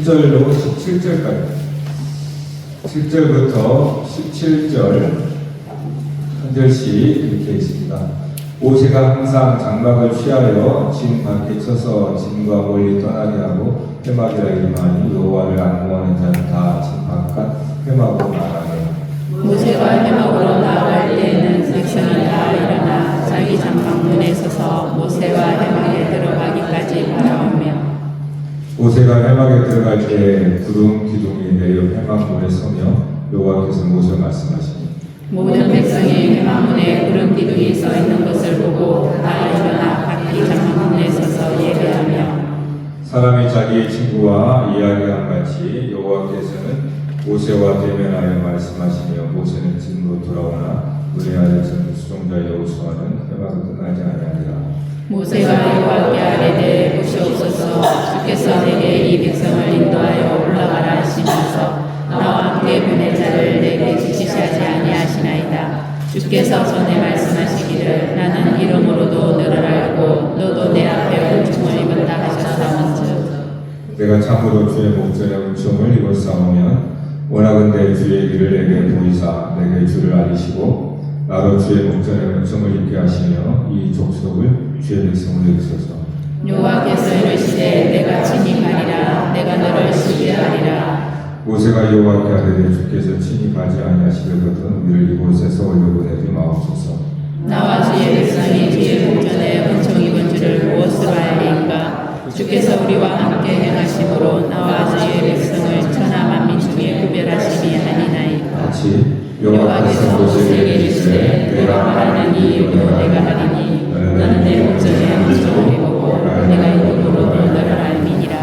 1절로 17절까지 7절부터 17절 한 절씩 이렇게 있습니다. 모세가 항상 장막을 취하여 진 밖에 쳐서 진과 멀리 떠나게 하고 회막이라 이름하니 여호와를 앙모하는 자는 다 진 바깥 회막으로 나가게. 모세가 회막으로 나아갈 때에는 백성이 다 일어나 자기 장막문에 서서 모세와 회막에 들어가기까지 바라오며 모세가 회막에 들어갈 때 구름 기둥이 내려 회막 문에 서며 여호와께서 모세와 말씀하시니 모든 백성이 회막문에 구름 기둥이 서 있는 것을 보고 다 일어나 각기 장막문에 서서 예배하며 사람이 자기의 친구와 이야기한 같이 여호와께서는 모세와 대면하여 말씀하시며 모세는 진으로 돌아오나 눈의 아들 전 수종자 여호수아는 회막을 끝나지 아니하니라. 모세가 여호와께 아뢰되 보시옵소서 주께서 내게 이 백성을 인도하여 올라가라 하시면서 나와 함께 보낼 자를 내게 주시지 아니하시나이다. 주께서 전에 말씀하시기를 나는 이름으로도 너를 알고 너도 내 앞에 은총을 입었다 하셨사온즉 내가 참으로 주의 목전에 은총을 입었사오면 원하건대 주의 길을 내게 보이사 내게 주를 알리시고 나도 주의 목전에 은총을 입게 하시며 이 족속을 주의 백성으로 이루소서. 여호와께서 이르시되 내가 친히 가리라 내가 너를 쉬게 하리라. 모세가 여호와께 아뢰되 주께서 친히 가지 아니하시려거든 우리를 이곳에서 올려보내지 마옵소서. 나와 주의 백성이 주의 목전에 은총 입은 줄을 무엇으로 알리인가. 주께서 우리와 함께 행하심으로 나와 주의 백성을 천하 만민 중에 구별하심이 아니나이다. 같이 여호와께서 모세에게 이르시되 내가 말하는 이 일도 내가 하리니 너는 내 목전에 은총을 입고 내가 이름으로 너를 알미니라.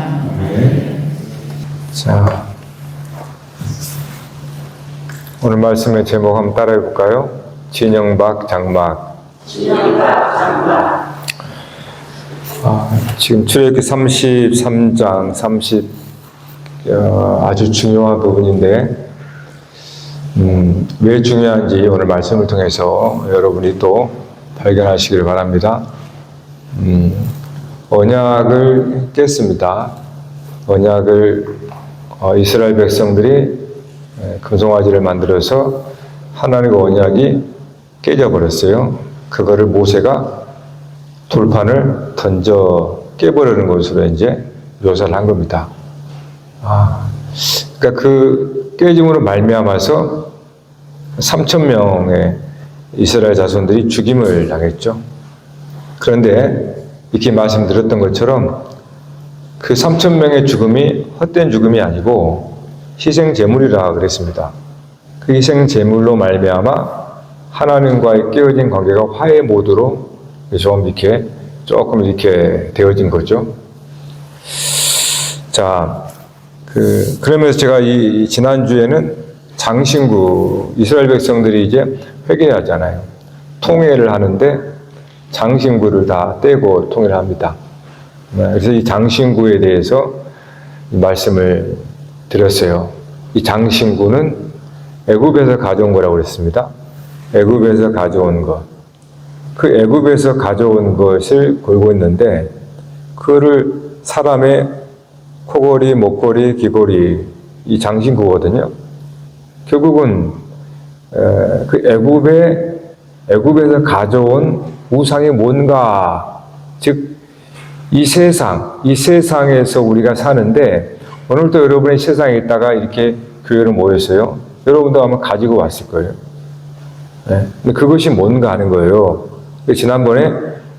자, 오늘 말씀의 제목 한번 따라해 볼까요? 진영박 장막. 지금 출애굽기 33장 30 아주 중요한 부분인데 왜 중요한지 오늘 말씀을 통해서 여러분이 또 발견하시기를 바랍니다. 언약을 깼습니다. 언약을 이스라엘 백성들이 금송아지를 만들어서 하나님의 언약이 깨져버렸어요. 그거를 모세가 돌판을 던져 깨버리는 것으로 이제 묘사를 한 겁니다. 그러니까 그 깨짐으로 말미암아서 3,000명의 이스라엘 자손들이 죽임을 당했죠. 그런데 이렇게 말씀드렸던 것처럼 그 3,000명의 죽음이 헛된 죽음이 아니고 희생 제물이라 그랬습니다. 그 희생 제물로 말미암아 하나님과의 깨어진 관계가 화해 모드로 조금 이렇게 되어진 거죠. 자, 그러면서 제가 이 지난주에는 장신구, 이스라엘 백성들이 이제 회개하잖아요. 통회를 하는데 장신구를 다 떼고 통회를 합니다. 그래서 이 장신구에 대해서 말씀을 드렸어요. 이 장신구는 애굽에서 가져온 거라고 그랬습니다. 애굽에서 가져온 것. 그 애굽에서 가져온 것을 걸고 있는데 그거를 사람의 코골이, 목걸이, 귀걸이 이 장신구거든요. 결국은 그 애굽에서 가져온 우상이 뭔가, 즉 이 세상에서 우리가 사는데 오늘도 여러분이 세상에 있다가 이렇게 교회로 모였어요. 여러분도 아마 가지고 왔을 거예요. 네. 근데 그것이 뭔가 하는 거예요. 지난번에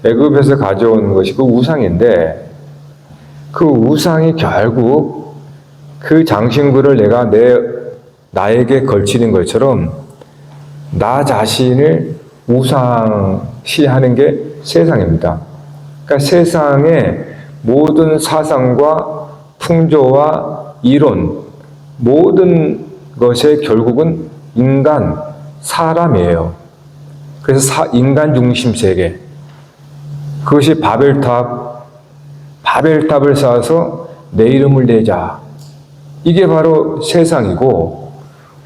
애굽에서 가져온 것이 그 우상인데 그 우상이 결국 그 장신구를 내가 나에게 걸치는 것처럼 나 자신을 우상시하는 게 세상입니다. 그러니까 세상의 모든 사상과 풍조와 이론, 모든 것의 결국은 사람이에요. 그래서 인간 중심 세계. 그것이 바벨탑을 쌓아서 내 이름을 내자. 이게 바로 세상이고,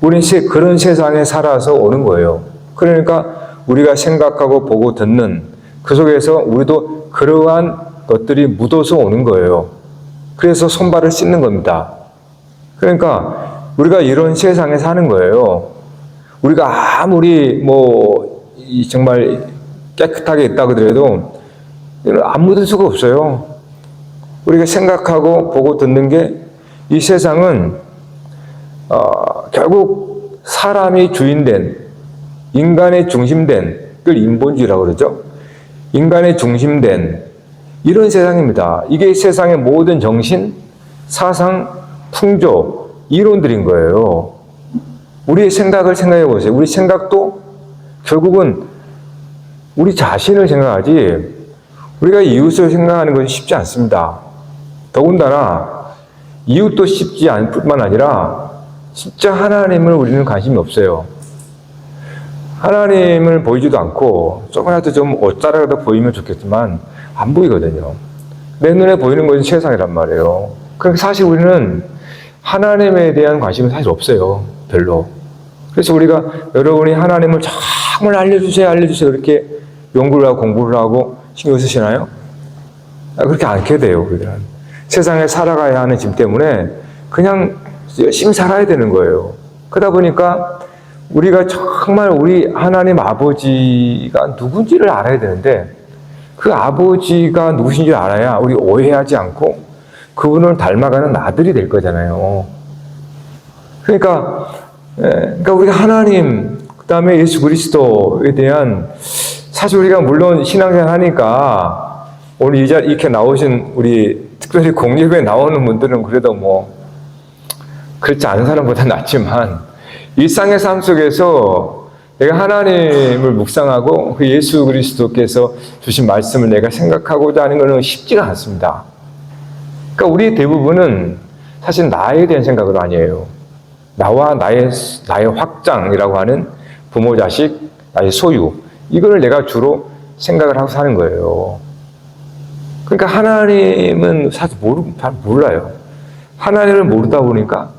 우리는 그런 세상에 살아서 오는 거예요. 그러니까 우리가 생각하고 보고 듣는 그 속에서 우리도 그러한 것들이 묻어서 오는 거예요. 그래서 손발을 씻는 겁니다. 그러니까 우리가 이런 세상에 사는 거예요. 우리가 아무리 정말 깨끗하게 있다고 하더라도 안 묻을 수가 없어요. 우리가 생각하고 보고 듣는 게 이 세상은 결국 사람이 주인된, 인간의 중심된, 그걸 인본주의라고 그러죠. 인간의 중심된 이런 세상입니다. 이게 세상의 모든 정신, 사상, 풍조, 이론들인 거예요. 우리의 생각을 생각해 보세요. 우리 생각도 결국은 우리 자신을 생각하지 우리가 이웃을 생각하는 것이 쉽지 않습니다. 더군다나 이웃도 쉽지 않을 뿐만 아니라 진짜 하나님을 우리는 관심이 없어요. 하나님을 보이지도 않고 조금이라도 좀 옷자락이라도 보이면 좋겠지만 안 보이거든요. 내 눈에 보이는 것은 세상이란 말이에요. 그러니까 사실 우리는 하나님에 대한 관심은 사실 없어요. 별로. 그래서 우리가 여러분이 하나님을 정말 알려주세요 이렇게 연구를 하고 공부를 하고 신경 쓰시나요? 그렇게 않게 돼요. 우리는 세상에 살아가야 하는 짐 때문에 그냥 열심히 살아야 되는 거예요. 그러다 보니까 우리가 정말 우리 하나님 아버지가 누군지를 알아야 되는데 그 아버지가 누구신지 알아야 우리 오해하지 않고 그분을 닮아가는 아들이 될 거잖아요. 그러니까 우리가 하나님, 그 다음에 예수 그리스도에 대한 사실 우리가 물론 신앙생활 하니까 오늘 이렇게 나오신 우리 특별히 공예배에 나오는 분들은 그래도 그렇지 않은 사람보다 낫지만 일상의 삶 속에서 내가 하나님을 묵상하고 그 예수 그리스도께서 주신 말씀을 내가 생각하고자 하는 것은 쉽지가 않습니다. 그러니까 우리 대부분은 사실 나에 대한 생각은 아니에요. 나와 나의 확장이라고 하는 부모, 자식, 나의 소유 이거를 내가 주로 생각을 하고 사는 거예요. 그러니까 하나님은 사실 잘 몰라요. 하나님을 모르다 보니까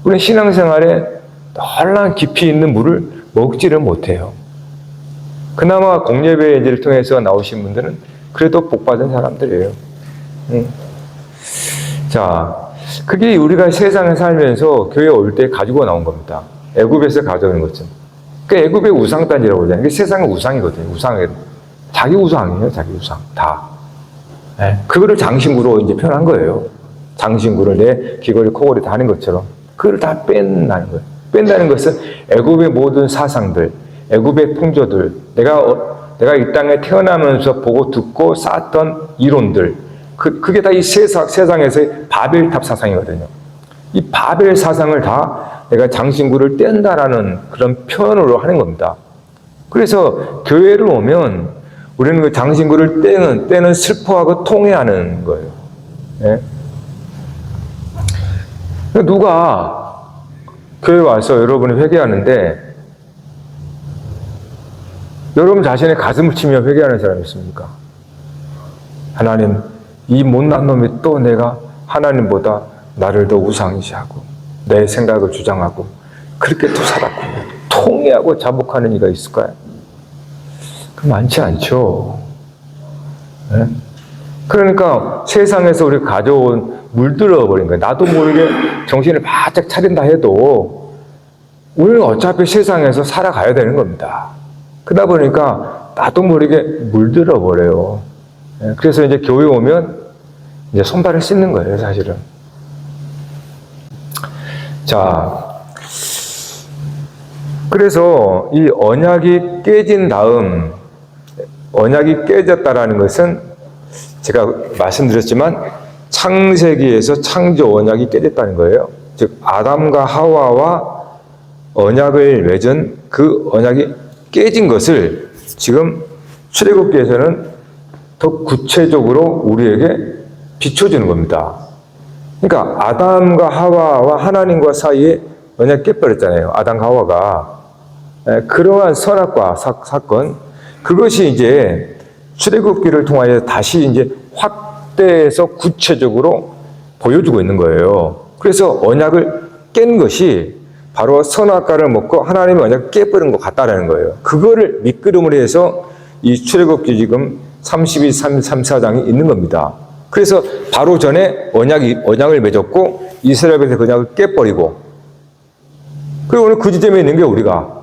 우리는 신앙생활에 놀라운 깊이 있는 물을 먹지를 못해요. 그나마 공예배를 통해서 나오신 분들은 그래도 복받은 사람들이에요. 자, 그게 우리가 세상에 살면서 교회에 올 때 가지고 나온 겁니다. 애굽에서 가져오는 것은. 그 애굽의 우상단지라고 그러잖아요. 이게 세상의 우상이거든요. 자기 우상이에요. 자기 우상. 다. 네. 그거를 장신구로 이제 표현한 거예요. 장신구를 내 귀걸이, 코걸이 다 하는 것처럼. 그걸 다 뺀다는 거예요. 뺀다는 것은 애굽의 모든 사상들, 애굽의 풍조들, 내가 이 땅에 태어나면서 보고 듣고 쌓았던 이론들, 그게 다 이 세상에서의 바벨탑 사상이거든요. 이 바벨 사상을 다 내가 장신구를 뗀다라는 그런 표현으로 하는 겁니다. 그래서 교회를 오면 우리는 그 장신구를 떼는 슬퍼하고 통회하는 거예요. 네? 누가 교회 와서 여러분이 회개하는데 여러분 자신의 가슴을 치며 회개하는 사람이 있습니까? 하나님, 이 못난 놈이 또 내가 하나님보다 나를 더 우상시하고 내 생각을 주장하고 그렇게 또 살았고 통회하고 자복하는 이가 있을까요? 그 많지 않죠. 네? 그러니까 세상에서 우리가 가져온 물들어 버린 거예요. 나도 모르게 정신을 바짝 차린다 해도 우리는 어차피 세상에서 살아가야 되는 겁니다. 그러다 보니까 나도 모르게 물들어 버려요. 네? 그래서 이제 교회 오면 이제 손발을 씻는 거예요, 사실은. 자, 그래서 이 언약이 깨진 다음, 언약이 깨졌다라는 것은 제가 말씀드렸지만 창세기에서 창조 언약이 깨졌다는 거예요. 즉 아담과 하와와 언약을 맺은 그 언약이 깨진 것을 지금 출애굽기에서는 더 구체적으로 우리에게 비춰주는 겁니다. 그러니까 아담과 하와와 하나님과 사이에 언약이 깨버렸잖아요. 아담과 하와가. 그러한 선악과 사건, 그것이 이제 출애굽기를 통하여 다시 이제 확대해서 구체적으로 보여주고 있는 거예요. 그래서 언약을 깬 것이 바로 선악과를 먹고 하나님의 언약을 깨버린 것 같다라는 거예요. 그거를 밑그림으로 해서 이 출애굽기 지금 32, 33, 34장이 있는 겁니다. 그래서 바로 전에 언약을 맺었고 이스라엘 백성이 그 언약을 깨버리고, 그리고 오늘 그 지점에 있는 게 우리가.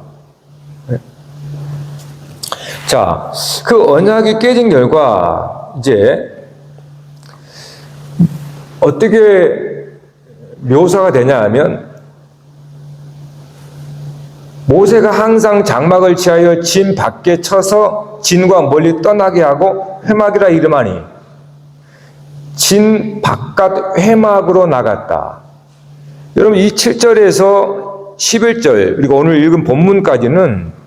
자, 그 언약이 깨진 결과 이제 어떻게 묘사가 되냐 하면, 모세가 항상 장막을 취하여 진 밖에 쳐서 진과 멀리 떠나게 하고 회막이라 이름하니, 진 바깥 회막으로 나갔다. 여러분, 이 7절에서 11절 그리고 오늘 읽은 본문까지는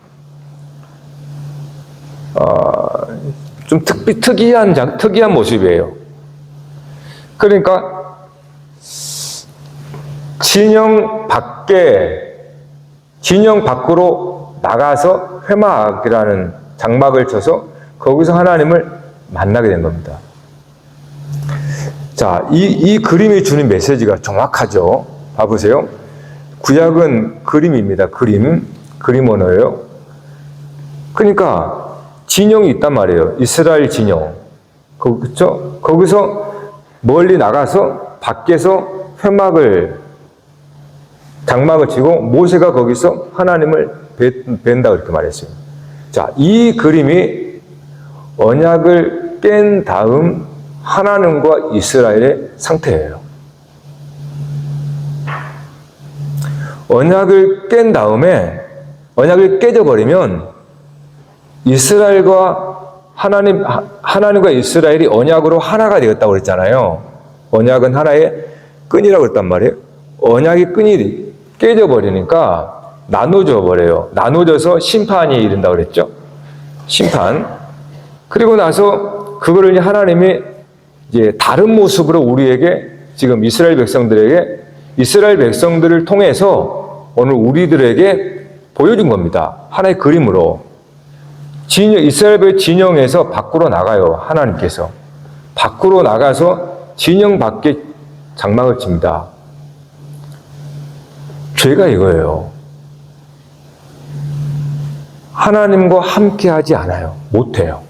좀 특이한 모습이에요. 그러니까 진영 밖으로 나가서 회막이라는 장막을 쳐서 거기서 하나님을 만나게 된 겁니다. 자, 이 그림이 주는 메시지가 정확하죠. 봐보세요. 구약은 그림입니다. 그림 언어예요. 그러니까 진영이 있단 말이에요. 이스라엘 진영. 그렇죠? 거기서 멀리 나가서 밖에서 장막을 치고 모세가 거기서 하나님을 뵌다 그렇게 말했어요. 자, 이 그림이 언약을 깬 다음 하나님과 이스라엘의 상태예요. 언약을 깬 다음에, 언약을 깨져버리면 하나님과 이스라엘이 언약으로 하나가 되었다고 그랬잖아요. 언약은 하나의 끈이라고 그랬단 말이에요. 언약의 끈이 깨져버리니까 나눠져 버려요. 나눠져서 심판이 이른다고 그랬죠. 심판. 그리고 나서 그거를 하나님이 이제 다른 모습으로 우리에게, 지금 이스라엘 백성들을 통해서 오늘 우리들에게 보여준 겁니다. 하나의 그림으로. 이스라엘 진영에서 밖으로 나가요. 하나님께서. 밖으로 나가서 진영 밖에 장막을 칩니다. 죄가 이거예요. 하나님과 함께 하지 않아요. 못해요.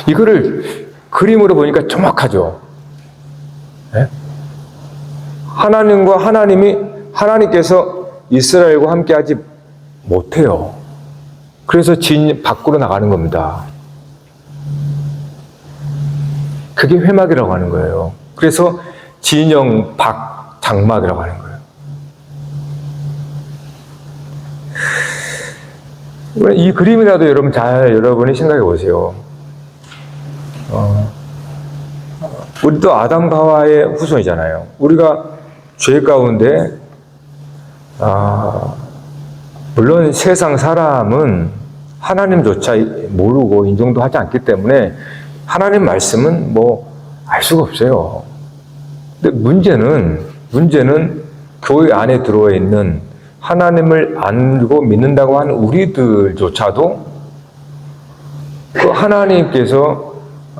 이거를 그림으로 보니까 정확하죠. 네? 하나님께서 이스라엘과 함께 하지 못해요. 그래서 밖으로 나가는 겁니다. 그게 회막이라고 하는 거예요. 그래서 진영 밖 장막이라고 하는 거예요. 이 그림이라도 여러분이 생각해 보세요. 우리도 아담과 하와의 후손이잖아요. 우리가 죄 가운데, 물론 세상 사람은 하나님조차 모르고 인정도 하지 않기 때문에 하나님 말씀은 알 수가 없어요. 근데 문제는 교회 안에 들어와 있는 하나님을 알고 믿는다고 하는 우리들조차도 그 하나님께서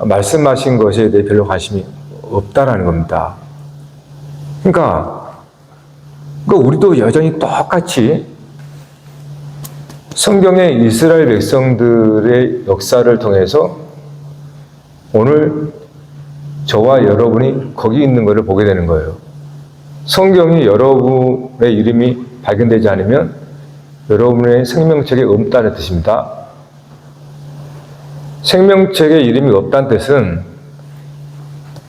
말씀하신 것에 대해 별로 관심이 없다라는 겁니다. 그러니까 우리도 여전히 똑같이 성경의 이스라엘 백성들의 역사를 통해서 오늘 저와 여러분이 거기 있는 것을 보게 되는 거예요. 성경이 여러분의 이름이 발견되지 않으면 여러분의 생명책에 없다는 뜻입니다. 생명책에 이름이 없다는 뜻은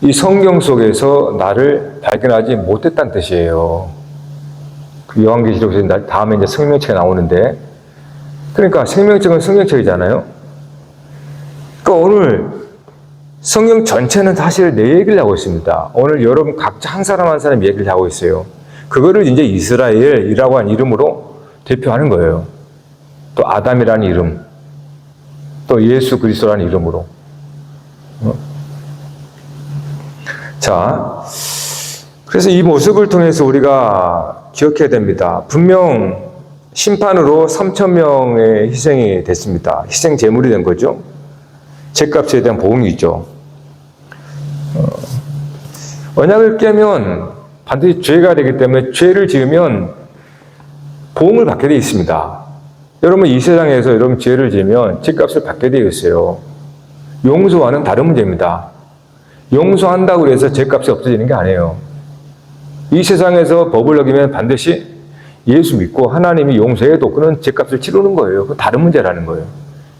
이 성경 속에서 나를 발견하지 못했다는 뜻이에요. 그 요한계시록에서 다음에 이제 생명책이 나오는데, 그러니까 생명책은 성경책이잖아요. 그러니까 오늘 성경 전체는 사실 내 얘기를 하고 있습니다. 오늘 여러분 각자 한 사람 얘기를 하고 있어요. 그거를 이제 이스라엘이라고 하는 이름으로 대표하는 거예요. 또 아담이라는 이름, 또 예수 그리스도라는 이름으로. 자, 그래서 이 모습을 통해서 우리가 기억해야 됩니다. 분명 심판으로 3,000명의 희생이 됐습니다. 희생 제물이 된 거죠. 죄값에 대한 보응이죠. 언약을 깨면 반드시 죄가 되기 때문에 죄를 지으면 보응을 받게 되어 있습니다. 여러분 이 세상에서 여러분 죄를 지으면 죄값을 받게 되어 있어요. 용서와는 다른 문제입니다. 용서한다고 해서 죄값이 없어지는 게 아니에요. 이 세상에서 법을 어기면 반드시 예수 믿고 하나님이 용서해도 그런 죄값을 치르는 거예요. 그건 다른 문제라는 거예요.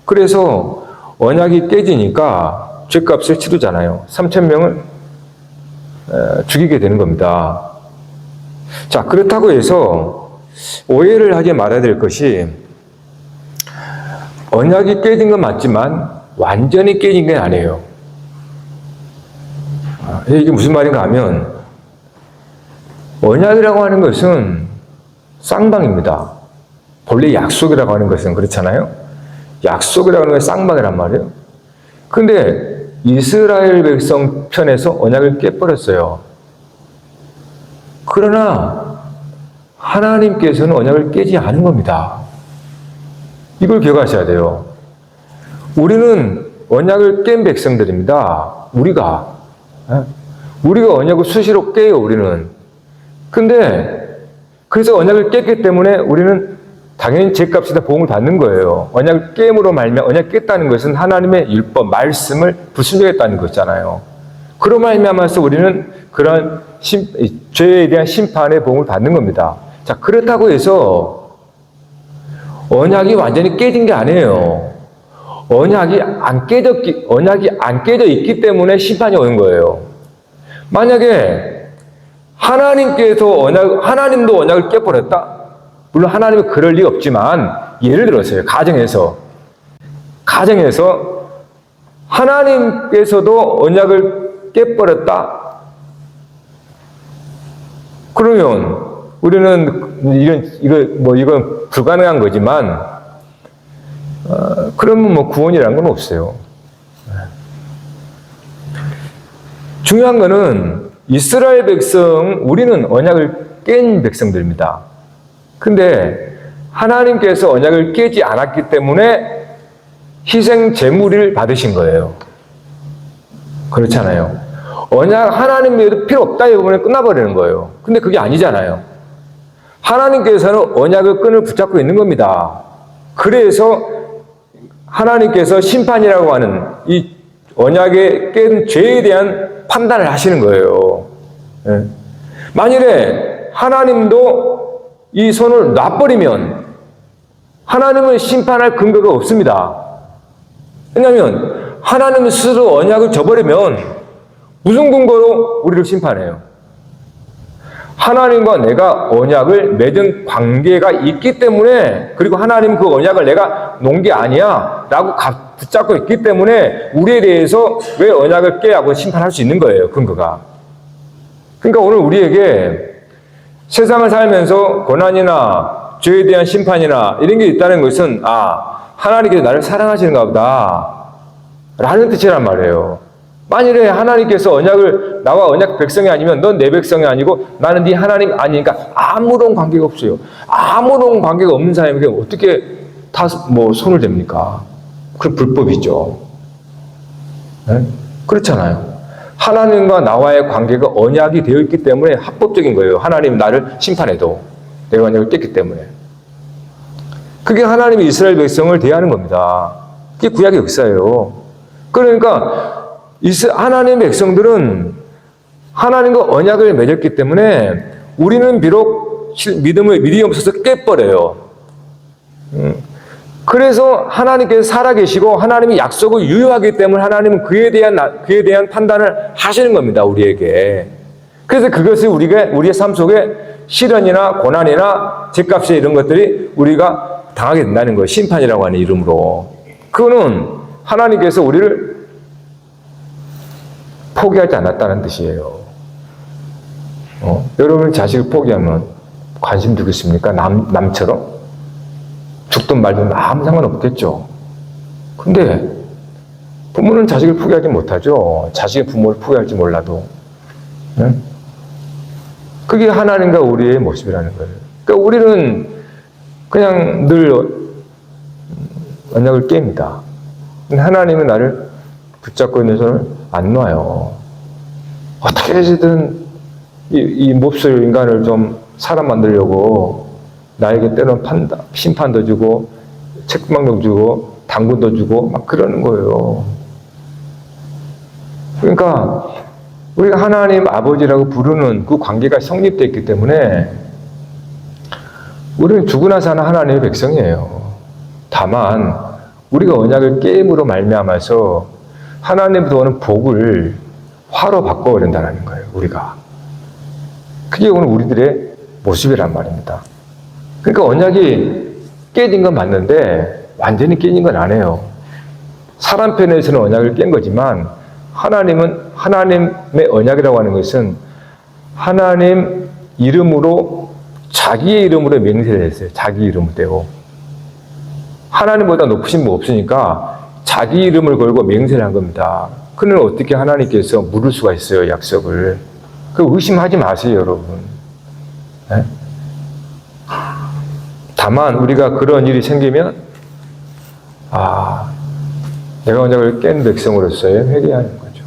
그래서 언약이 깨지니까 죄값을 치르잖아요. 3,000명을 죽이게 되는 겁니다. 자, 그렇다고 해서 오해를 하지 말아야 될 것이 언약이 깨진 건 맞지만 완전히 깨진 게 아니에요. 이게 무슨 말인가 하면 언약이라고 하는 것은 쌍방입니다. 본래 약속이라고 하는 것은 그렇잖아요. 약속이라고 하는 것은 쌍방이란 말이에요. 근데 이스라엘 백성 편에서 언약을 깨버렸어요. 그러나 하나님께서는 언약을 깨지 않은 겁니다. 이걸 기억하셔야 돼요. 우리는 언약을 깬 백성들입니다. 우리가 언약을 수시로 깨요, 우리는. 근데 그래서 언약을 깼기 때문에 우리는 당연히 죄값이다 보응을 받는 거예요. 언약을 깨므로 말미암아 언약 깼다는 것은 하나님의 율법 말씀을 불순종했다는 것이잖아요. 그로 말미암아서 우리는 그런 죄에 대한 심판의 보응을 받는 겁니다. 자, 그렇다고 해서 언약이 완전히 깨진 게 아니에요. 언약이 안 깨져 있기 때문에 심판이 오는 거예요. 만약에 하나님도 언약을 깨버렸다? 물론 하나님은 그럴 리 없지만, 예를 들어서요, 가정에서 하나님께서도 언약을 깨버렸다? 그러면 우리는 이건 불가능한 거지만, 그러면 구원이라는 건 없어요. 중요한 거는 이스라엘 백성, 우리는 언약을 깬 백성들입니다. 근데 하나님께서 언약을 깨지 않았기 때문에 희생 제물을 받으신 거예요. 그렇잖아요. 하나님에도 필요 없다 이러면 끝나버리는 거예요. 근데 그게 아니잖아요. 하나님께서는 언약의 끈을 붙잡고 있는 겁니다. 그래서 하나님께서 심판이라고 하는 이 언약에 깬 죄에 대한 판단을 하시는 거예요. 만일에 하나님도 이 손을 놔버리면 하나님은 심판할 근거가 없습니다. 왜냐하면 하나님은 스스로 언약을 저버리면 무슨 근거로 우리를 심판해요? 하나님과 내가 언약을 맺은 관계가 있기 때문에, 그리고 하나님 그 언약을 내가 놓은 게 아니야 라고 붙잡고 있기 때문에 우리에 대해서 왜 언약을 깨하고 심판할 수 있는 거예요, 근거가. 그러니까 오늘 우리에게 세상을 살면서 고난이나 죄에 대한 심판이나 이런 게 있다는 것은 하나님께서 나를 사랑하시는가 보다 라는 뜻이란 말이에요. 만일에 하나님께서 나와 언약 백성이 아니면 넌 내 백성이 아니고 나는 네 하나님 아니니까 아무런 관계가 없어요. 아무런 관계가 없는 사람에게 어떻게 손을 댑니까? 그건 불법이죠. 네? 그렇잖아요. 하나님과 나와의 관계가 언약이 되어 있기 때문에 합법적인 거예요. 하나님이 나를 심판해도 내가 언약을 깼기 때문에. 그게 하나님이 이스라엘 백성을 대하는 겁니다. 그게 구약의 역사예요. 그러니까 하나님의 백성들은 하나님과 언약을 맺었기 때문에 우리는 비록 믿음이 없어서 깨버려요. 그래서 하나님께서 살아계시고 하나님이 약속을 유효하기 때문에 하나님은 그에 대한 판단을 하시는 겁니다, 우리에게. 그래서 그것이 우리의 삶 속에 시련이나 고난이나 죄값이 이런 것들이 우리가 당하게 된다는 거예요. 심판이라고 하는 이름으로. 그거는 하나님께서 우리를 포기하지 않았다는 뜻이에요. 여러분 자식을 포기하면 관심 두겠습니까? 남처럼? 죽든 말든 아무 상관없겠죠. 근데 부모는 자식을 포기하지 못하죠. 자식이 부모를 포기할지 몰라도. 네? 그게 하나님과 우리의 모습이라는 거예요. 그러니까 우리는 그냥 늘 언약을 깹니다. 하나님은 나를 붙잡고 있는 손을 안 놔요. 어떻게 해서든 이 몹쓸 인간을 좀 사람 만들려고 나에게 때로는 심판도 주고 책망도 주고 당근도 주고 막 그러는 거예요. 그러니까 우리가 하나님 아버지라고 부르는 그 관계가 성립됐기 때문에 우리는 죽으나 사나 하나님의 백성이에요. 다만 우리가 언약을 깨임으로 말미암아서 하나님부터 오는 복을 화로 바꿔버린다는 거예요. 우리가. 그게 오늘 우리들의 모습이란 말입니다. 그러니까 언약이 깨진 건 맞는데 완전히 깨진 건 아니에요. 사람 편에서는 언약을 깬 거지만 하나님은 하나님의 언약이라고 하는 것은 하나님 이름으로 자기의 이름으로 맹세를 했어요. 자기 이름을 떼고. 하나님보다 높으신 분 없으니까 자기 이름을 걸고 맹세를 한 겁니다. 그는 어떻게 하나님께서 물을 수가 있어요, 약속을. 그 의심하지 마세요, 여러분. 네? 다만 우리가 그런 일이 생기면 내가 언약을 깬 백성으로서의 회개하는 거죠.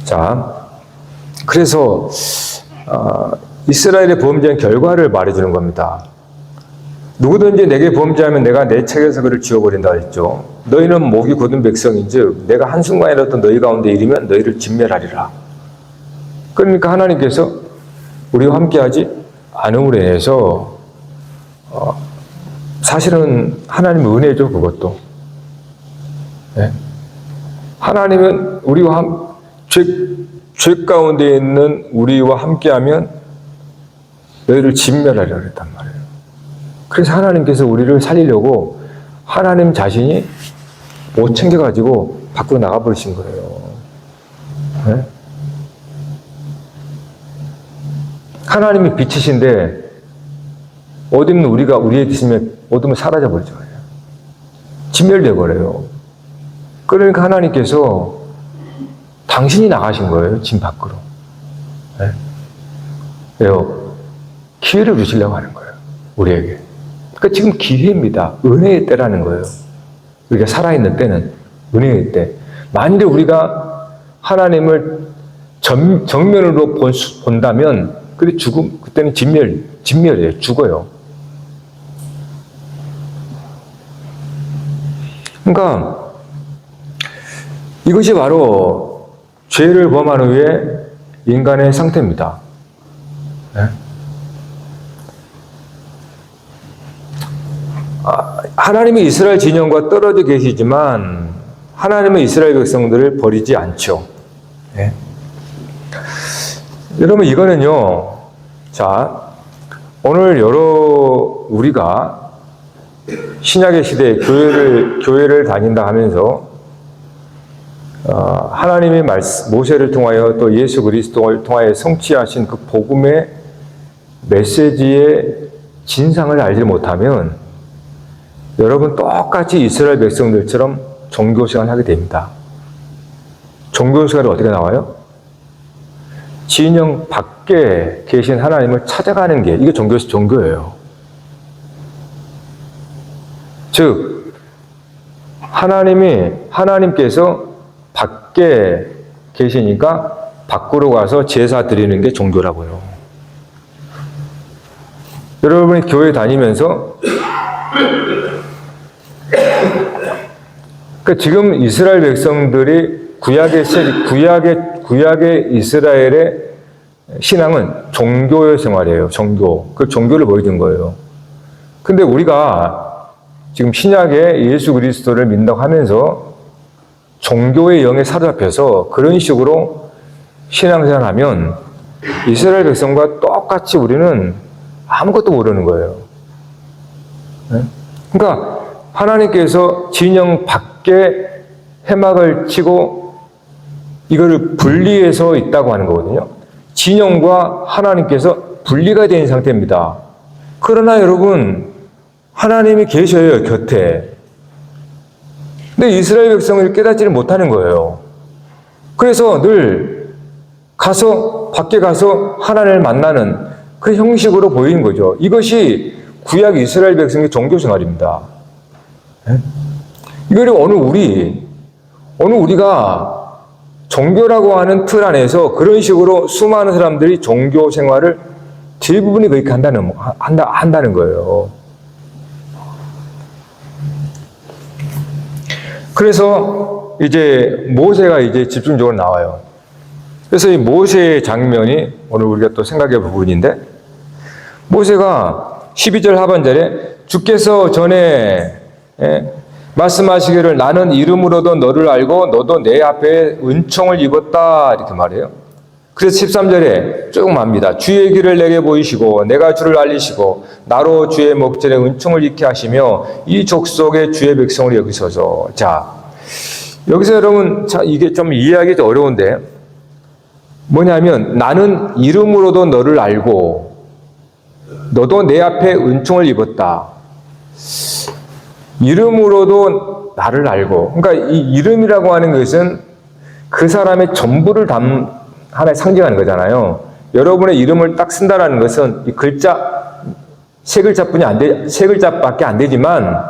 자, 그래서 이스라엘의 범죄한 결과를 말해주는 겁니다. 누구든지 내게 범죄하면 내가 내 책에서 그를 지워버린다 했죠. 너희는 목이 곧은 백성인즉 내가 한순간이라도 너희 가운데 이르면 너희를 진멸하리라. 그러니까 하나님께서 우리와 함께하지 않음으로 인해서 사실은 하나님의 은혜죠. 그것도. 네? 하나님은 우리와 죄 가운데 있는 우리와 함께하면 너희를 진멸하리라 그랬단 말이에요. 그래서 하나님께서 우리를 살리려고 하나님 자신이 못 챙겨가지고 밖으로 나가버리신 거예요. 네? 하나님이 빛이신데 어둠은 우리가 우리의 있으면 어둠은 사라져버리죠. 진멸되어버려요. 그러니까 하나님께서 당신이 나가신 거예요. 진 밖으로. 네? 왜요? 기회를 주시려고 하는 거예요. 우리에게. 그러니까 지금 기회입니다. 은혜의 때라는 거예요. 우리가 살아있는 때는 은혜의 때. 만일에 우리가 하나님을 정면으로 본다면 그때는 진멸이에요. 죽어요. 그러니까 이것이 바로 죄를 범한 후에 인간의 상태입니다. 네? 하나님이 이스라엘 진영과 떨어져 계시지만 하나님은 이스라엘 백성들을 버리지 않죠. 네? 여러분 이거는요. 자, 오늘 우리가 신약의 시대에 교회를 다닌다 하면서 하나님의 모세를 통하여 또 예수 그리스도를 통하여 성취하신 그 복음의 메시지의 진상을 알지 못하면 여러분 똑같이 이스라엘 백성들처럼 종교생활을 하게 됩니다. 종교생활이 어떻게 나와요? 진영 밖에 계신 하나님을 찾아가는 게 이게 종교예요. 즉 하나님께서 밖에 계시니까 밖으로 가서 제사 드리는 게 종교라고요. 여러분이 교회 다니면서 그러니까 지금 이스라엘 백성들이 구약의 이스라엘의 신앙은 종교의 생활이에요. 그 종교를 보여준 거예요. 근데 우리가 지금 신약에 예수 그리스도를 믿는다고 하면서 종교의 영에 사로잡혀서 그런 식으로 신앙생활을 하면 이스라엘 백성과 똑같이 우리는 아무것도 모르는 거예요. 네? 그러니까 하나님께서 진영 밖에 해막을 치고 이거를 분리해서 있다고 하는 거거든요. 진영과 하나님께서 분리가 된 상태입니다. 그러나 여러분 하나님이 계셔요, 곁에. 근데 이스라엘 백성을 깨닫지를 못하는 거예요. 그래서 늘 밖에 가서 하나님을 만나는 그 형식으로 보이는 거죠. 이것이 구약 이스라엘 백성의 종교 생활입니다. 이거를 오늘 우리가 종교라고 하는 틀 안에서 그런 식으로 수많은 사람들이 종교 생활을 대부분이 그렇게 한다는 거예요. 그래서 이제 모세가 이제 집중적으로 나와요. 그래서 이 모세의 장면이 오늘 우리가 또 생각해 볼 부분인데, 모세가 12절 하반절에 주께서 전에 말씀하시기를 나는 이름으로도 너를 알고 너도 내 앞에 은총을 입었다 이렇게 말해요. 그래서 13절에 조금 합니다. 주의 길을 내게 보이시고 내가 주를 알리시고 나로 주의 목전에 은총을 잊게 하시며 이 족속의 주의 백성을 여기소서. 자, 여기서 여러분 이게 좀 이해하기 좀 어려운데 뭐냐면 나는 이름으로도 너를 알고 너도 내 앞에 은총을 입었다. 이름으로도 나를 알고, 그러니까 이 이름이라고 하는 것은 그 사람의 전부를 하나의 상징하는 거잖아요. 여러분의 이름을 딱 쓴다라는 것은 이 글자 세 글자밖에 안 되지만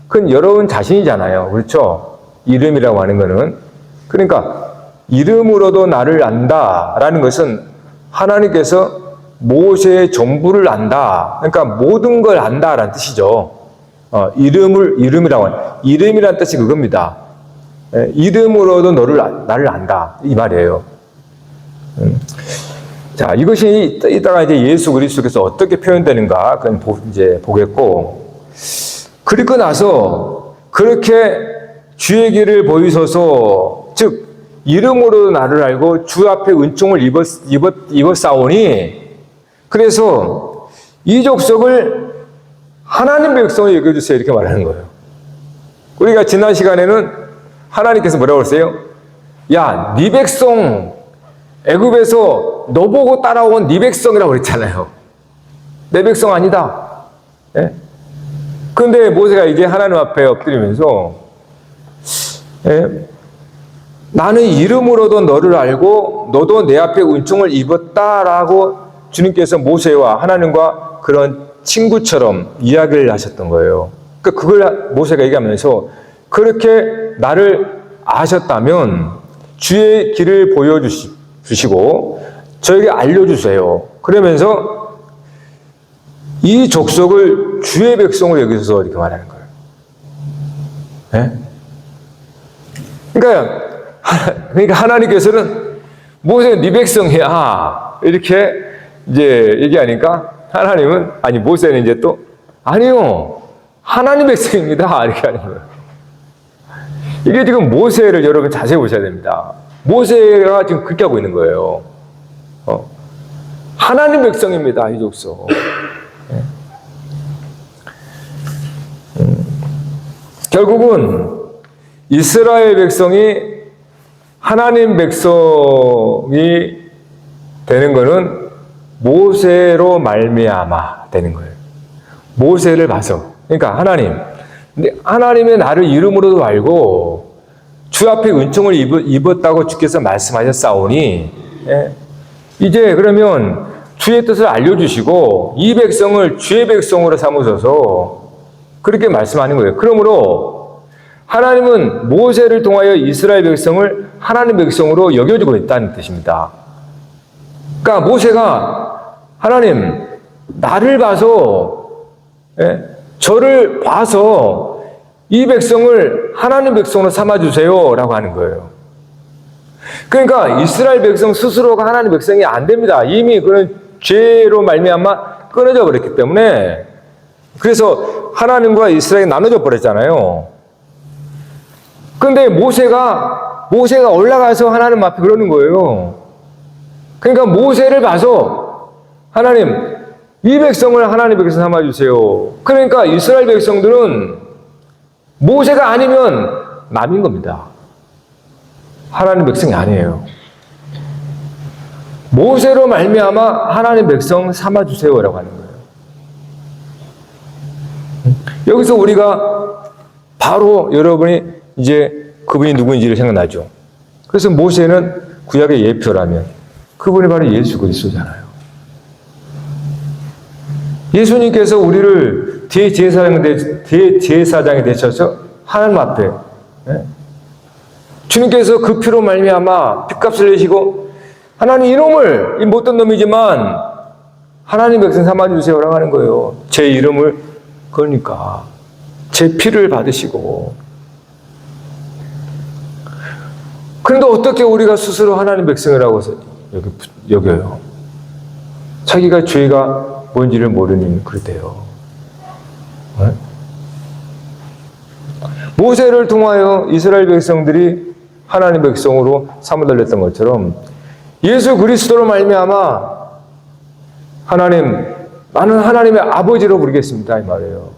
그건 여러분 자신이잖아요. 그렇죠? 이름이라고 하는 거는. 그러니까 이름으로도 나를 안다라는 것은 하나님께서 모세의 전부를 안다. 그러니까 모든 걸 안다라는 뜻이죠. 이름이라고 하는 이름이라는 뜻이 그겁니다. 이름으로도 나를 안다 이 말이에요. 자, 이것이 이따가 이제 예수 그리스도께서 어떻게 표현되는가 그건 이제 보겠고, 그리고 나서 그렇게 주의 길을 보이소서, 즉 이름으로 나를 알고 주 앞에 은총을 입었사오니, 그래서 이 족속을 하나님 백성을 여겨주세요 이렇게 말하는 거예요. 우리가 지난 시간에는 하나님께서 뭐라고 그랬어요? 야, 네 백성 애굽에서 너 보고 따라온 네 백성이라고 그랬잖아요. 내 백성 아니다. 예? 그런데 모세가 이제 하나님 앞에 엎드리면서 나는 이름으로도 너를 알고 너도 내 앞에 은총을 입었다라고 주님께서 모세와 하나님과 그런 친구처럼 이야기를 하셨던 거예요. 그러니까 그걸 모세가 얘기하면서 그렇게 나를 아셨다면 주의 길을 보여주시고 저에게 알려주세요. 그러면서 이 족속을 주의 백성으로 여기서 이렇게 말하는 거예요. 네? 그러니까 하나님께서는 모세 네 백성이야 이렇게 이제 얘기하니까 하나님은 모세는 이제 또 아니요 하나님 백성입니다 이렇게 하는 거예요. 이게 지금 모세를 여러분 자세히 보셔야 됩니다. 모세가 지금 그렇게 하고 있는 거예요. 하나님 백성입니다 이 족속. 결국은 이스라엘 백성이 하나님 백성이 되는 것은 모세로 말미암아 되는 거예요. 모세를 봐서. 그러니까 근데 하나님의 나를 이름으로도 알고 주 앞에 은총을 입었다고 주께서 말씀하셨사오니 이제 그러면 주의 뜻을 알려주시고 이 백성을 주의 백성으로 삼으셔서 그렇게 말씀하는 거예요. 그러므로 하나님은 모세를 통하여 이스라엘 백성을 하나님 백성으로 여겨주고 있다는 뜻입니다. 그러니까 모세가 하나님 나를 봐서 저를 봐서 이 백성을 하나님 백성으로 삼아주세요 라고 하는 거예요. 그러니까 이스라엘 백성 스스로가 하나님 백성이 안 됩니다. 이미 그런 죄로 말미암아 끊어져 버렸기 때문에. 그래서 하나님과 이스라엘이 나눠져 버렸잖아요. 그런데 모세가 올라가서 하나님 앞에 그러는 거예요. 그러니까 모세를 봐서 하나님 이 백성을 하나님 백성 삼아주세요. 그러니까 이스라엘 백성들은 모세가 아니면 남인 겁니다. 하나님 백성이 아니에요. 모세로 말미암아 하나님 백성 삼아주세요라고 하는 거예요. 여기서 우리가 바로 여러분이 이제 그분이 누구인지를 생각나죠. 그래서 모세는 구약의 예표라면 그분이 바로 예수 그리스도잖아요. 예수님께서 우리를 대제사장이 되셔서 하나님 앞에 주님께서 그 피로 말미암아 핏값을 내시고 하나님 이놈을 이 못된 놈이지만 하나님 백성 삼아주세요라고 하는 거예요. 제 이름을 그러니까 제 피를 받으시고 그런데 어떻게 우리가 스스로 하나님 백성이라고 여겨요? 자기가 죄가 뭔지를 모르는 그렇대요. 네? 모세를 통하여 이스라엘 백성들이 하나님 백성으로 삼아달렸던 것처럼 예수 그리스도로 말미암아 나는 하나님의 아버지로 부르겠습니다 이 말이에요.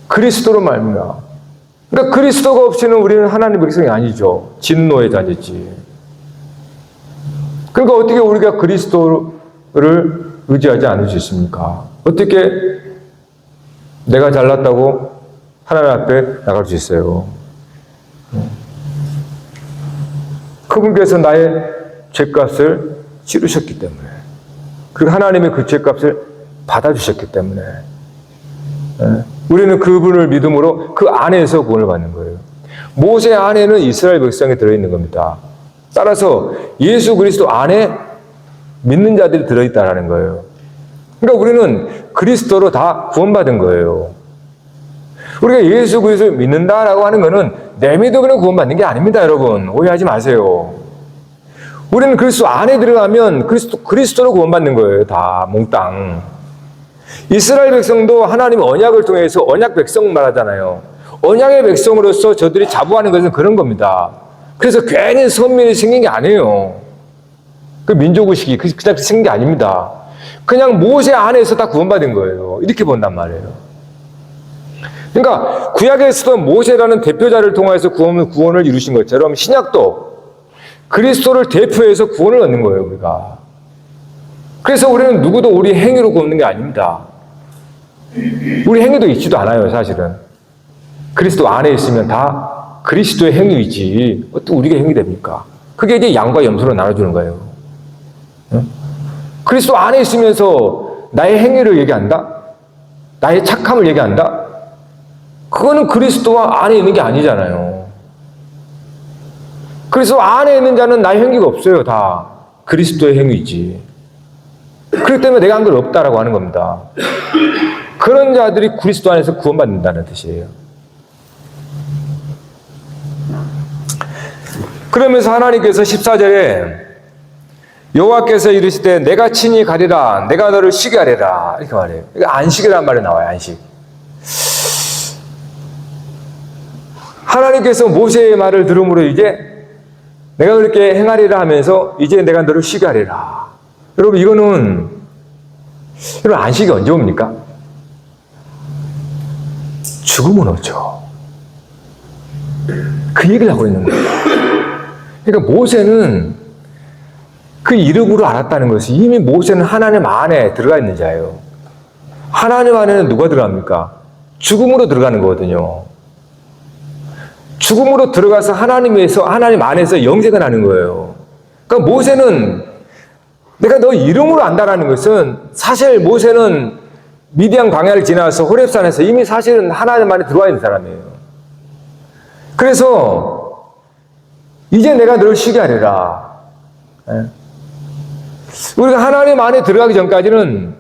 그리스도로 말미암아. 그러니까 그리스도가 없이는 우리는 하나님 백성이 아니죠. 진노의 자녀지. 그러니까 어떻게 우리가 그리스도를 의지하지 않을 수 있습니까? 어떻게 내가 잘났다고 하나님 앞에 나갈 수 있어요? 그분께서 나의 죄값을 치르셨기 때문에, 그리고 하나님의 그 죄값을 받아주셨기 때문에 우리는 그분을 믿음으로 그 안에서 구원을 받는 거예요. 모세 안에는 이스라엘 백성이 들어있는 겁니다. 따라서 예수 그리스도 안에 믿는 자들이 들어있다는 거예요. 그러니까 우리는 그리스도로 다 구원받은 거예요. 우리가 예수 그리스도를 믿는다라고 하는 것은 내 믿음으로 구원받는 게 아닙니다, 여러분. 오해하지 마세요. 우리는 그리스도 안에 들어가면 그리스도로 구원받는 거예요, 다 몽땅. 이스라엘 백성도 하나님의 언약을 통해서 언약 백성 말하잖아요. 언약의 백성으로서 저들이 자부하는 것은 그런 겁니다. 그래서 괜히 선민이 생긴 게 아니에요. 그 민족의식이 그냥 생긴 게 아닙니다. 그냥 모세 안에서 다 구원받은 거예요. 이렇게 본단 말이에요. 그러니까 구약에서도 모세라는 대표자를 통해서 구원을 이루신 것처럼 신약도 그리스도를 대표해서 구원을 얻는 거예요, 우리가. 그래서 우리는 누구도 우리 행위로 구원받는 게 아닙니다. 우리 행위도 있지도 않아요, 사실은. 그리스도 안에 있으면 다 그리스도의 행위이지 어떻게 우리가 행위 됩니까? 그게 이제 양과 염소로 나눠주는 거예요. 응? 그리스도 안에 있으면서 나의 행위를 얘기한다? 나의 착함을 얘기한다? 그거는 그리스도와 안에 있는 게 아니잖아요. 그래서 안에 있는 자는 나의 행위가 없어요. 다 그리스도의 행위지. 그렇기 때문에 내가 한 건 없다라고 하는 겁니다. 그런 자들이 그리스도 안에서 구원받는다는 뜻이에요. 그러면서 하나님께서 14절에 여호와께서 이르시되 내가 친히 가리라 내가 너를 쉬게 하리라 이렇게 말해요. 그러니까 안식이라는 말이 나와요. 안식. 하나님께서 모세의 말을 들음으로 이제 내가 그렇게 행하리라 하면서 이제 내가 너를 쉬게 하리라. 여러분 이거는 여러분 안식이 언제 옵니까? 죽음은 오죠. 그 얘기를 하고 있는 거예요. 그러니까 모세는 그 이름으로 알았다는 것이 이미 모세는 하나님 안에 들어가 있는 자예요. 하나님 안에는 누가 들어갑니까? 죽음으로 들어가는 거거든요. 죽음으로 들어가서 하나님 안에서 영생을 하는 거예요. 그러니까 모세는 내가 너 이름으로 안다라는 것은 사실 모세는 미디안 광야를 지나서 호렙산에서 이미 사실은 하나님 안에 들어와 있는 사람이에요. 그래서 이제 내가 너를 쉬게 하리라. 우리가 하나님 안에 들어가기 전까지는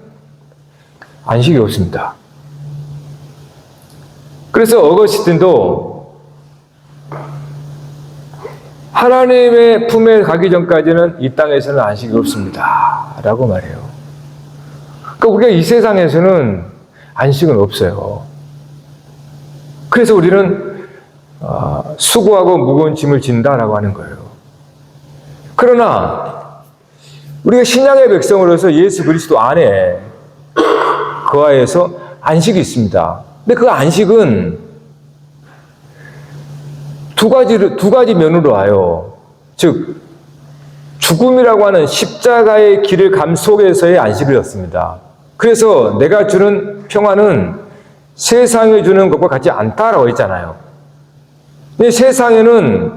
안식이 없습니다. 그래서 어거스틴도 하나님의 품에 가기 전까지는 이 땅에서는 안식이 없습니다. 라고 말해요. 그러니까 우리가 이 세상에서는 안식은 없어요. 그래서 우리는 수고하고 무거운 짐을 진다라고 하는 거예요. 그러나 우리가 신약의 백성으로서 예수 그리스도 안에 거하여서 안식이 있습니다. 근데 그 안식은 두 가지 면으로 와요. 즉 죽음이라고 하는 십자가의 길을 감 속에서의 안식을 얻습니다. 그래서 내가 주는 평안은 세상에 주는 것과 같지 않다라고 했잖아요. 근데 세상에는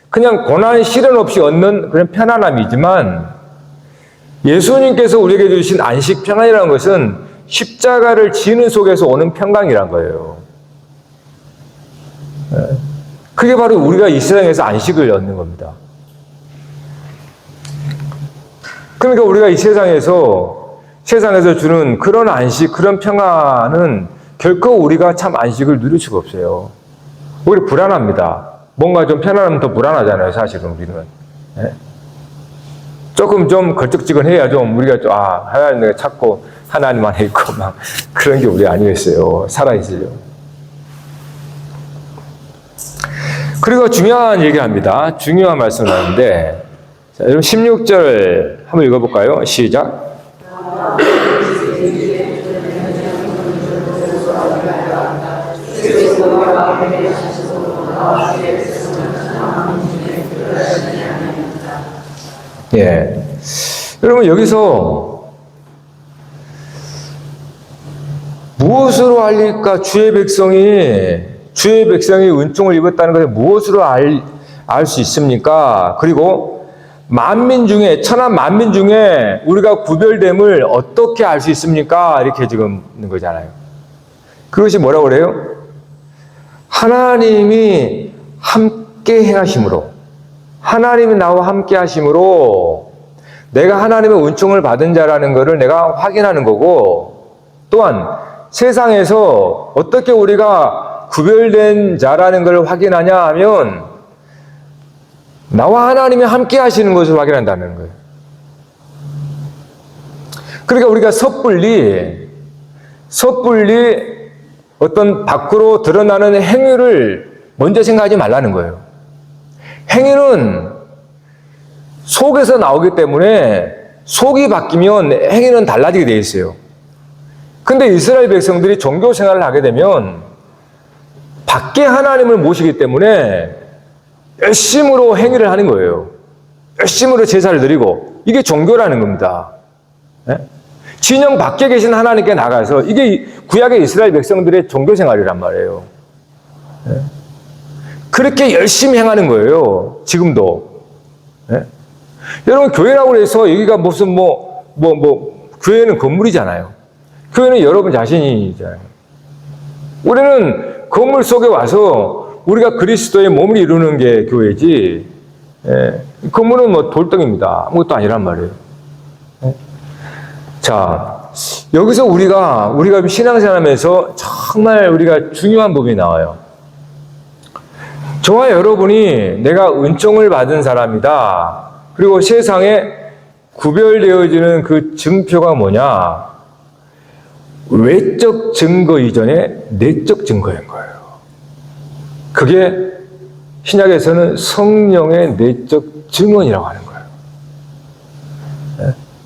그냥 고난 시련 없이 얻는 그런 편안함이지만 예수님께서 우리에게 주신 안식 평안이라는 것은 십자가를 지는 속에서 오는 평강이란 거예요. 그게 바로 우리가 이 세상에서 안식을 얻는 겁니다. 그러니까 우리가 이 세상에서 주는 그런 안식, 그런 평안은 결코 우리가 참 안식을 누릴 수가 없어요. 오히려 불안합니다. 뭔가 좀 편안하면 더 불안하잖아요, 사실은 우리는. 예? 조금 좀 걸쩍지근해야 좀 우리가 좀, 하나님 내가 찾고 하나님 안에 있고 막 그런 게 우리 아니겠어요. 살아있어요. 그리고 중요한 얘기합니다. 중요한 말씀을 하는데, 자, 여러분 16절 한번 읽어볼까요? 시작. 예. 여러분, 여기서 무엇으로 알릴까? 주의 백성이 은총을 입었다는 것을 무엇으로 알 수 있습니까? 그리고 만민 중에, 천한 만민 중에 우리가 구별됨을 어떻게 알 수 있습니까? 이렇게 지금 있는 거잖아요. 그것이 뭐라고 그래요? 하나님이 함께 행하심으로, 하나님이 나와 함께 하심으로 내가 하나님의 은총을 받은 자라는 것을 내가 확인하는 거고, 또한 세상에서 어떻게 우리가 구별된 자라는 걸 확인하냐 하면 나와 하나님이 함께 하시는 것을 확인한다는 거예요. 그러니까 우리가 섣불리 어떤 밖으로 드러나는 행위를 먼저 생각하지 말라는 거예요. 행위는 속에서 나오기 때문에 속이 바뀌면 행위는 달라지게 되어 있어요. 근데 이스라엘 백성들이 종교 생활을 하게 되면 밖에 하나님을 모시기 때문에 열심으로 행위를 하는 거예요. 열심으로 제사를 드리고, 이게 종교라는 겁니다. 네? 진영 밖에 계신 하나님께 나가서, 이게 구약의 이스라엘 백성들의 종교 생활이란 말이에요. 네? 그렇게 열심히 행하는 거예요. 지금도. 네? 여러분, 교회라고 해서 여기가 무슨 교회는 건물이잖아요. 교회는 여러분 자신이잖아요. 우리는 건물 속에 와서 우리가 그리스도의 몸을 이루는 게 교회지, 건물은 돌덩이입니다. 아무것도 아니란 말이에요. 자, 여기서 우리가 신앙생활하면서 정말 우리가 중요한 부분이 나와요. 저와 여러분이 내가 은총을 받은 사람이다. 그리고 세상에 구별되어지는 그 증표가 뭐냐? 외적 증거 이전에 내적 증거인 거예요. 그게 신약에서는 성령의 내적 증언이라고 하는 거예요.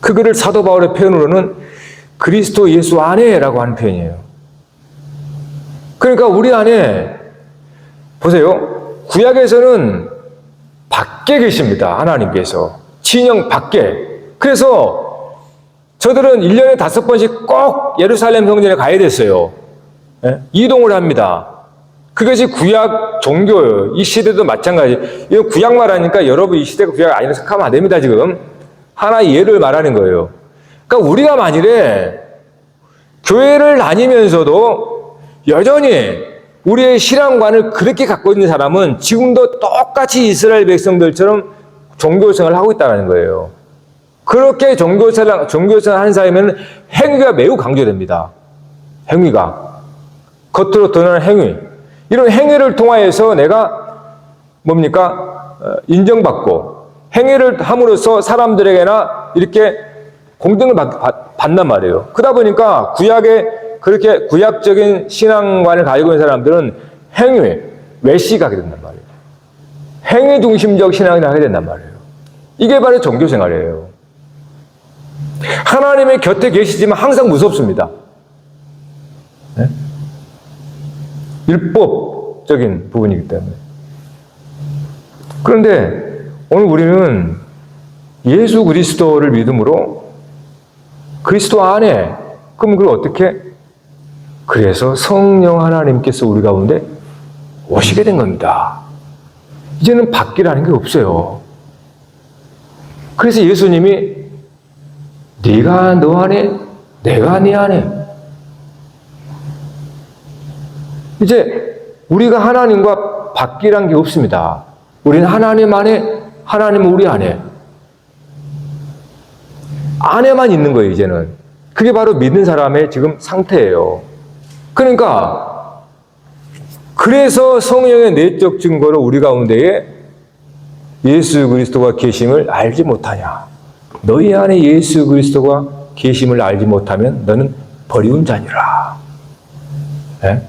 그거를 사도 바울의 표현으로는 그리스도 예수 안에라고 하는 표현이에요. 그러니까 우리 안에, 보세요. 구약에서는 밖에 계십니다. 하나님께서. 진영 밖에. 그래서 저들은 1년에 5번씩 꼭 예루살렘 성전에 가야 됐어요. 이동을 합니다. 그것이 구약 종교예요. 이 시대도 마찬가지. 이거 구약 말하니까 여러분 이 시대가 구약 아니라고 생각하면 안 됩니다, 지금. 하나의 예를 말하는 거예요. 그러니까 우리가 만일에 교회를 다니면서도 여전히 우리의 신앙관을 그렇게 갖고 있는 사람은 지금도 똑같이 이스라엘 백성들처럼 종교생활을 하고 있다는 거예요. 그렇게 종교생활 하는 사람이면 행위가 매우 강조됩니다. 행위가. 겉으로 드러나는 행위. 이런 행위를 통하여서 내가 인정받고 행위를 함으로써 사람들에게나 이렇게 공정을 받단 말이에요. 그러다 보니까 그렇게 구약적인 신앙관을 가지고 있는 사람들은 행위, 외식하게 하게 된단 말이에요. 행위 중심적 신앙을 하게 된단 말이에요. 이게 바로 종교생활이에요. 하나님의 곁에 계시지만 항상 무섭습니다. 네? 율법적인 부분이기 때문에. 그런데 오늘 우리는 예수 그리스도를 믿음으로 그리스도 안에, 그럼 그걸 어떻게? 그래서 성령 하나님께서 우리 가운데 오시게 된 겁니다. 이제는 바뀌라는 게 없어요. 그래서 예수님이 네가 너 안에, 내가 네 안에. 이제 우리가 하나님과 바뀌란 게 없습니다. 우리는 하나님 안에, 하나님은 우리 안에. 안에만 있는 거예요, 이제는. 그게 바로 믿는 사람의 지금 상태예요. 그러니까 그래서 성령의 내적 증거로 우리 가운데에 예수 그리스도가 계심을 알지 못하냐. 너희 안에 예수 그리스도가 계심을 알지 못하면 너는 버리운 자니라. 네?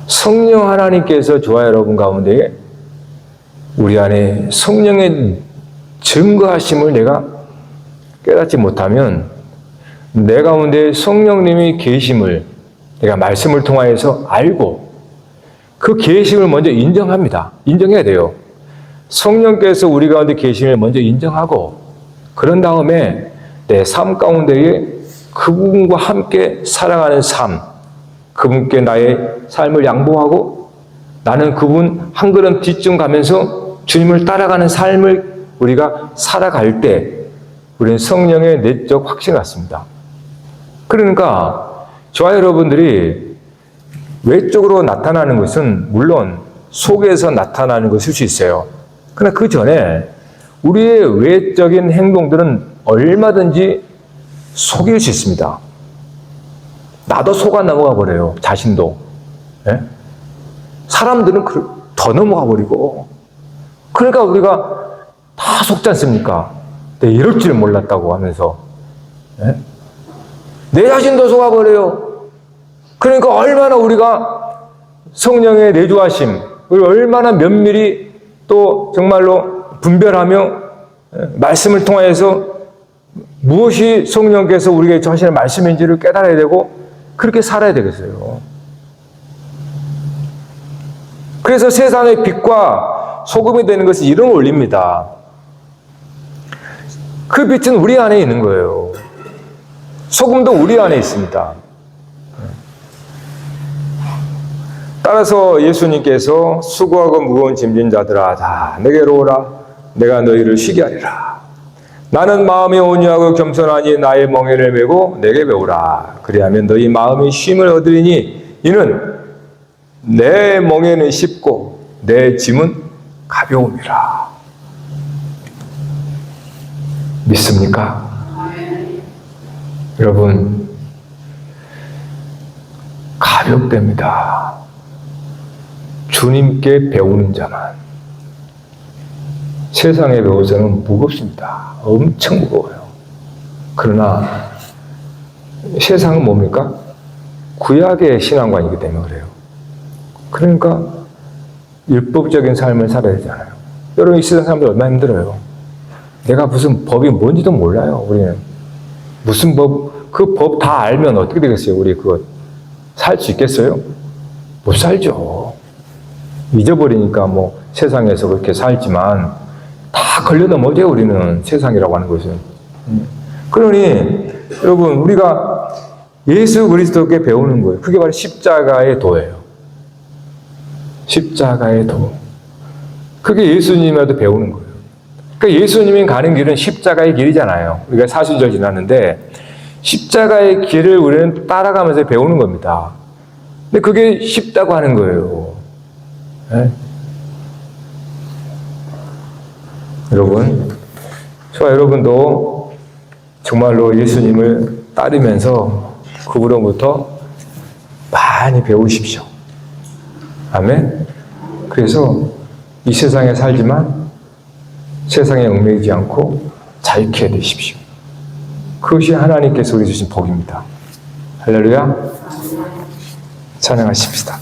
성령 하나님께서 저와 여러분 가운데에 우리 안에 성령의 증거하심을 내가 깨닫지 못하면 내 가운데 성령님이 계심을 내가 말씀을 통하여서 알고 그 계심을 먼저 인정합니다. 인정해야 돼요. 성령께서 우리 가운데 계심을 먼저 인정하고 그런 다음에 내 삶 가운데에 그분과 함께 살아가는 삶, 그분께 나의 삶을 양보하고 나는 그분 한 걸음 뒤쯤 가면서 주님을 따라가는 삶을 우리가 살아갈 때 우리는 성령의 내적 확신 같습니다. 그러니까 저와 여러분들이 외적으로 나타나는 것은 물론 속에서 나타나는 것일 수 있어요. 그러나 그 전에 우리의 외적인 행동들은 얼마든지 속일 수 있습니다. 나도 속아 넘어가 버려요. 자신도. 예? 사람들은 더 넘어가 버리고. 그러니까 우리가 다 속지 않습니까? 내가 이럴 줄 몰랐다고 하면서. 예? 내 자신도 속아 버려요. 그러니까 얼마나 우리가 성령의 내주하심, 얼마나 면밀히 또 정말로 분별하며 말씀을 통하여서 무엇이 성령께서 우리에게 하시는 말씀인지를 깨달아야 되고 그렇게 살아야 되겠어요. 그래서 세상의 빛과 소금이 되는 것은 이런 원리입니다. 그 빛은 우리 안에 있는 거예요. 소금도 우리 안에 있습니다. 따라서 예수님께서 수고하고 무거운 짐진 자들아 다 내게로 오라 내가 너희를 쉬게 하리라. 나는 마음이 온유하고 겸손하니 나의 멍에를 메고 내게 배우라. 그리하면 너희 마음이 쉼을 얻으리니 이는 내 멍에는 쉽고 내 짐은 가벼움이라. 믿습니까? 여러분 가볍답니다. 주님께 배우는 자만. 세상에 배워서는 무겁습니다. 엄청 무거워요. 그러나 세상은 뭡니까? 구약의 신앙관이기 때문에 그래요. 그러니까 율법적인 삶을 살아야 되잖아요. 여러분 이 세상 사람들 얼마나 힘들어요. 내가 무슨 법이 뭔지도 몰라요. 우리는 무슨 법, 그 법 다 알면 어떻게 되겠어요? 우리 그거 살 수 있겠어요? 못 살죠. 잊어버리니까 뭐 세상에서 그렇게 살지만 다 걸려 넘어져요. 우리는 세상이라고 하는 것은. 그러니 여러분 우리가 예수 그리스도께 배우는 거예요. 그게 바로 십자가의 도예요. 십자가의 도. 그게 예수님한테 배우는 거예요. 그러니까 예수님이 가는 길은 십자가의 길이잖아요. 우리가 사순절 지났는데 십자가의 길을 우리는 따라가면서 배우는 겁니다. 근데 그게 쉽다고 하는 거예요. 네? 여러분, 저와 여러분도 정말로 예수님을 따르면서 그분으로부터 많이 배우십시오. 아멘. 그래서 이 세상에 살지만 세상에 얽매이지 않고 자유케 되십시오. 그것이 하나님께서 우리 주신 복입니다. 할렐루야. 찬양하십시다.